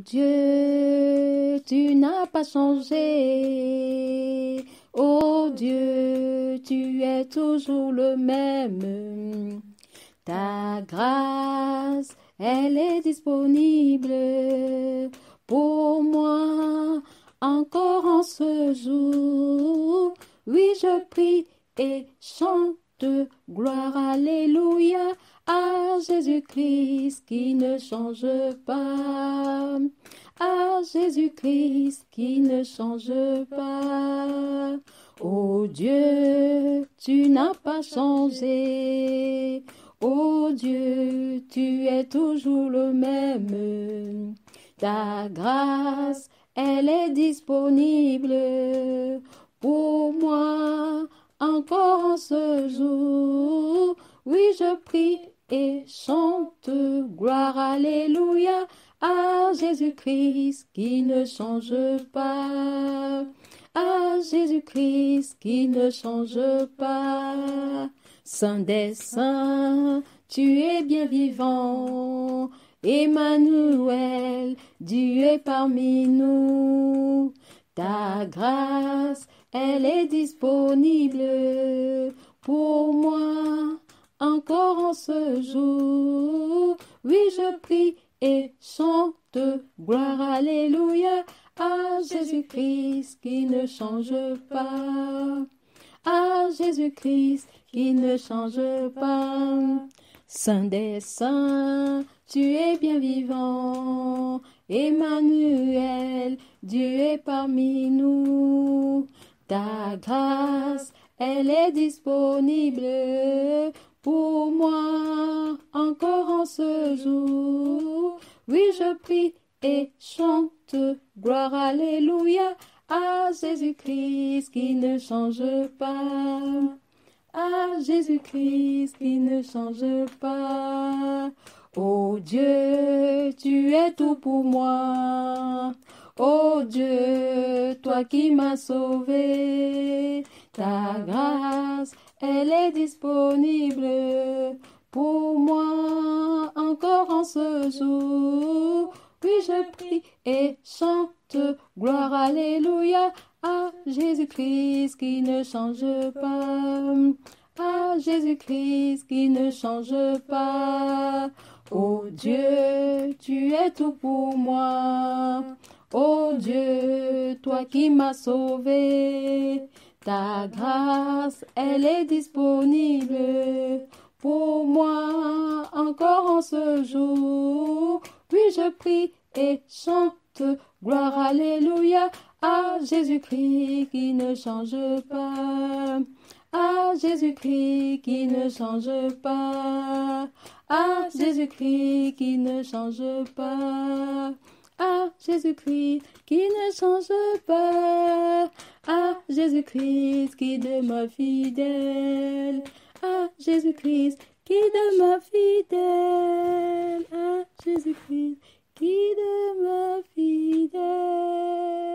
Dieu, tu n'as pas changé. Oh Dieu, tu es toujours le même. Ta grâce, elle est disponible pour moi encore en ce jour. Oui, je prie et chante gloire, alléluia, à Jésus-Christ qui ne change pas. À Jésus-Christ qui ne change pas. Oh Dieu, tu n'as pas changé. Oh Dieu, tu es toujours le même. Ta grâce, elle est disponible pour moi encore en ce jour. Oui, je prie et chante gloire, alléluia, à Jésus-Christ qui ne change pas. À Jésus-Christ qui ne change pas. Saint des saints, tu es bien vivant. Emmanuel, Dieu est parmi nous. Ta grâce, elle est disponible pour moi encore en ce jour. Oui, je prie et chante gloire, alléluia, à Jésus-Christ qui ne change pas. À Jésus-Christ qui ne change pas. Saint des saints, tu es bien vivant. Emmanuel, Dieu est parmi nous. Ta grâce, elle est disponible pour moi encore en ce jour. Oui, je prie et chante gloire, alléluia, à Jésus-Christ qui ne change pas. À Jésus-Christ qui ne change pas. Oh Dieu, tu es tout pour moi. Oh Dieu, toi qui m'as sauvé. Ta grâce, elle est disponible pour moi encore en ce jour. Oui, je prie et chante gloire, alléluia, à Jésus-Christ qui ne change pas. À Jésus-Christ qui ne change pas. Oh Dieu, tu es tout pour moi. Oh Dieu, toi qui m'as sauvé. Ta grâce, elle est disponible pour moi encore en ce jour. Oui, je prie et chante gloire, alléluia, à Jésus-Christ qui ne change pas. À Jésus-Christ qui ne change pas. À Jésus-Christ qui ne change pas. À Jésus-Christ qui ne change pas. À Jésus-Christ qui demeure fidèle. À Jésus-Christ qui demeure fidèle. À Jésus-Christ qui demeure fidèle.